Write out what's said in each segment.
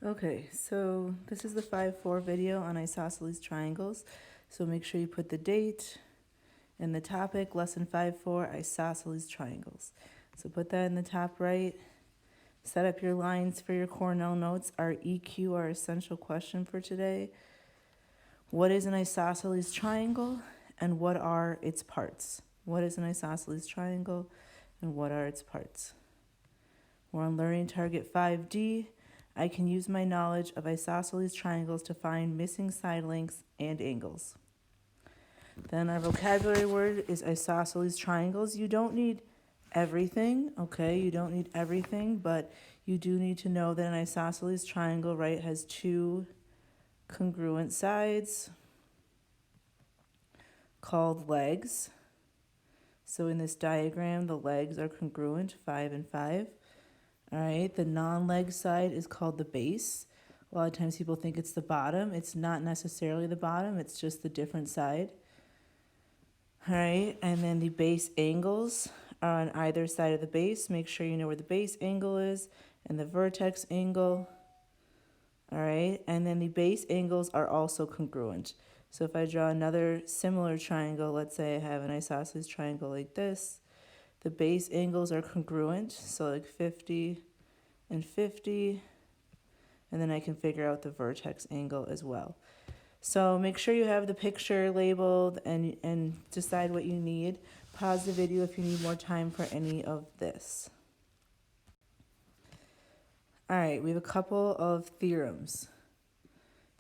Okay, so this is the 5-4 video on isosceles triangles. So make sure you put the date and the topic, lesson 5-4, isosceles triangles. So put that in the top right. Set up your lines for your Cornell notes. Our EQ, our essential question for today. What is an isosceles triangle and what are its parts? What is an isosceles triangle and what are its parts? We're on learning target 5D. I can use my knowledge of isosceles triangles to find missing side lengths and angles. Then our vocabulary word is isosceles triangles. You don't need everything, okay? You don't need everything, but you do need to know that an isosceles triangle, right, has two congruent sides called legs. So in this diagram, the legs are congruent, 5 and 5. All right, the non-leg side is called the base. A lot of times people think it's the bottom. It's not necessarily the bottom, it's just the different side. All right, and then the base angles are on either side of the base. Make sure you know where the base angle is and the vertex angle. All right, and then the base angles are also congruent. So if I draw another similar triangle, let's say I have an isosceles triangle like this, the base angles are congruent, so like 50 and 50, and then I can figure out the vertex angle as well. So make sure you have the picture labeled and decide what you need. Pause the video if you need more time for any of this. All right, we have a couple of theorems.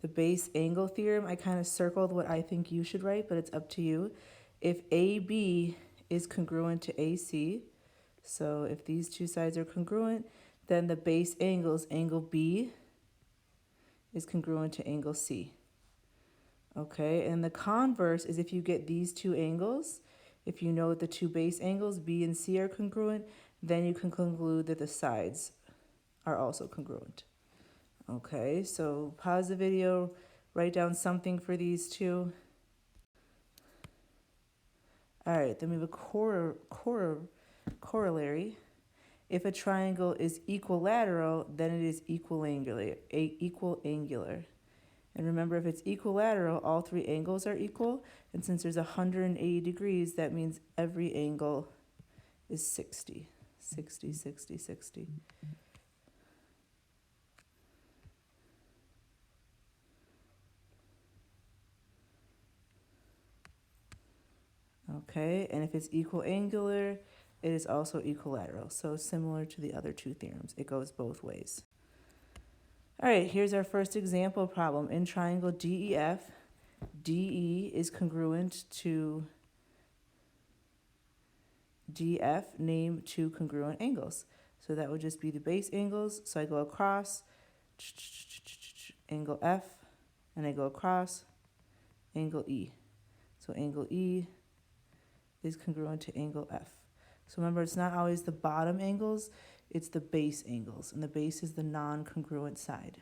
The base angle theorem, I kind of circled what I think you should write, but it's up to you. If AB is congruent to AC, so if these two sides are congruent, then the base angles, angle B is congruent to angle C. Okay, and the converse is if you get these two angles, if you know that the two base angles, B and C, are congruent, then you can conclude that the sides are also congruent. Okay, so pause the video, write down something for these two. All right, then we have a corollary. If a triangle is equilateral, then it is equiangular. And remember, if it's equilateral, all three angles are equal. And since there's 180 degrees, that means every angle is 60. 60, 60, 60. Okay, and if it's equiangular, it is also equilateral. So similar to the other two theorems, it goes both ways. All right, here's our first example problem. In triangle DEF, DE is congruent to DF, name two congruent angles. So that would just be the base angles. So I go across, angle F, and I go across, angle E. So angle E is congruent to angle F. So remember, it's not always the bottom angles, it's the base angles, and the base is the non-congruent side.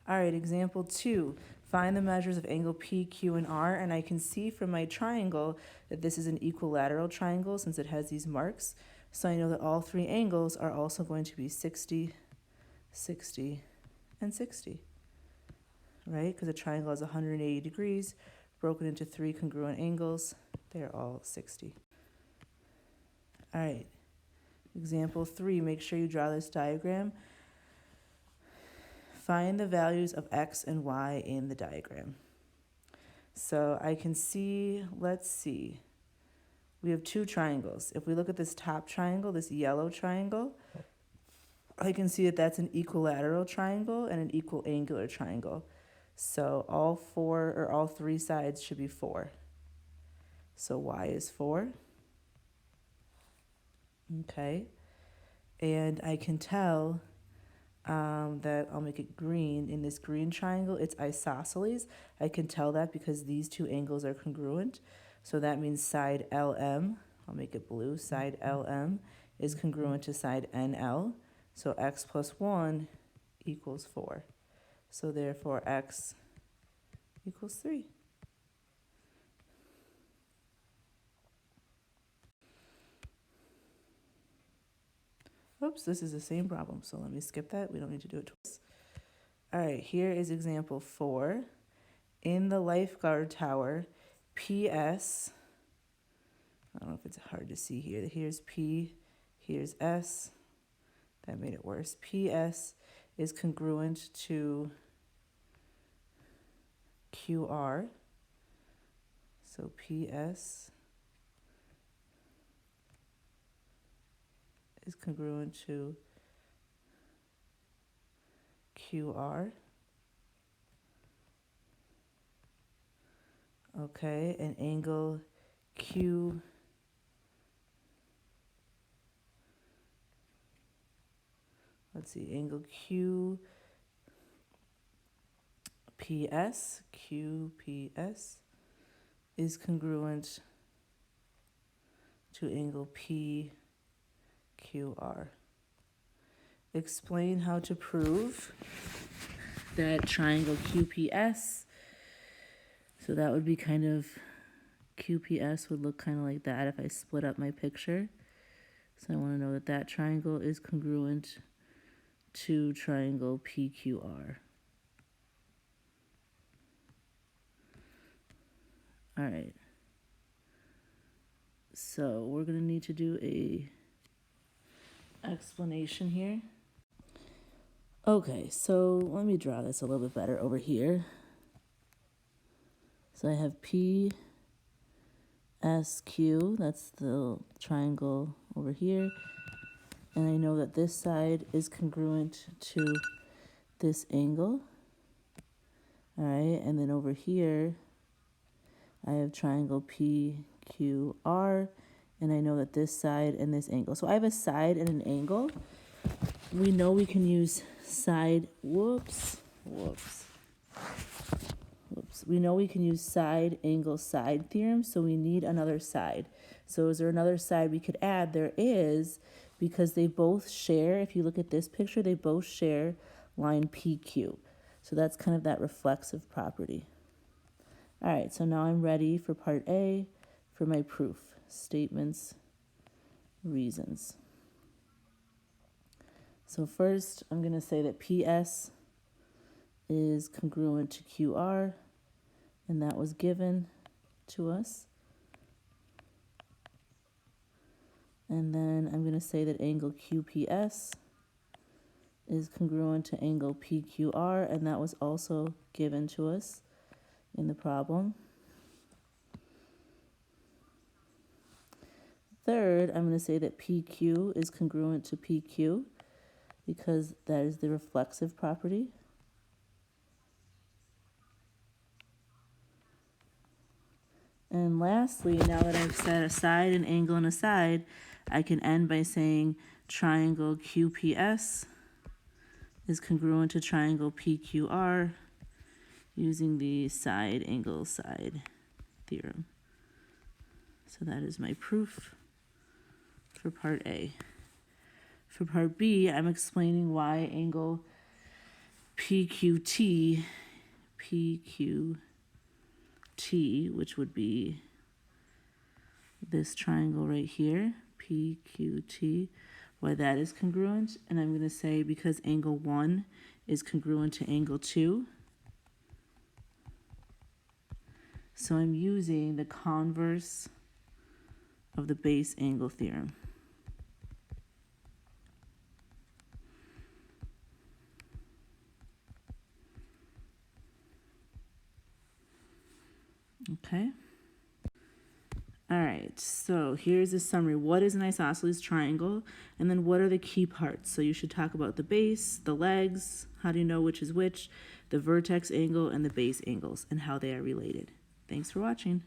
All right, example 2. Find the measures of angle P, Q, and R, and I can see from my triangle that this is an equilateral triangle since it has these marks. So I know that all three angles are also going to be 60, 60, and 60, right? Because a triangle has 180 degrees, broken into three congruent angles. They're all 60. All right, example 3, make sure you draw this diagram. Find the values of x and y in the diagram. So I can see, let's see, we have two triangles. If we look at this top triangle, this yellow triangle, I can see that that's an equilateral triangle and an equiangular triangle. So all three sides should be 4. So y is 4. Okay. And I can tell that I'll make it green. In this green triangle, it's isosceles. I can tell that because these two angles are congruent. So that means side LM, I'll make it blue, side LM is congruent to side NL. So x plus 1 equals 4. So therefore x equals 3. Oops, this is the same problem, so let me skip that. We don't need to do it twice. All right, here is example 4. In the Lifeguard tower, PS, I don't know if it's hard to see here. Here's P, here's S. That made it worse. PS is congruent to QR. So PS is congruent to QR. Okay, and angle Q, let's see, angle QPS is congruent to angle PQR. Explain how to prove that triangle QPS. So that would be kind of, QPS would look kind of like that if I split up my picture. So I want to know that that triangle is congruent to triangle PQR. All right. So we're going to need to do a explanation here. Okay, so let me draw this a little bit better over here. So I have PSQ, that's the triangle over here. And I know that this side is congruent to this angle. All right, and then over here, I have triangle PQR, and I know that this side and this angle. So I have a side and an angle. We know we can use side, whoops. We know we can use side, angle, side theorem, so we need another side. So is there another side we could add? There is, because they both share, if you look at this picture, they both share line PQ. So that's kind of that reflexive property. All right, so now I'm ready for part A for my proof. Statements, reasons. So first, I'm going to say that PS is congruent to QR, and that was given to us. And then I'm going to say that angle QPS is congruent to angle PQR, and that was also given to us in the problem. Third, I'm going to say that PQ is congruent to PQ because that is the reflexive property. And lastly, now that I've set a side, an angle, and a side, I can end by saying triangle QPS is congruent to triangle PQR using the side, angle, side theorem. So that is my proof for part A. For part B, I'm explaining why angle PQT, which would be this triangle right here, PQT, why that is congruent. And I'm going to say because angle 1 is congruent to angle 2. So I'm using the converse of the base angle theorem. Okay. All right, so here's a summary. What is an isosceles triangle? And then what are the key parts? So you should talk about the base, the legs, how do you know which is which, the vertex angle, and the base angles, and how they are related. Thanks for watching.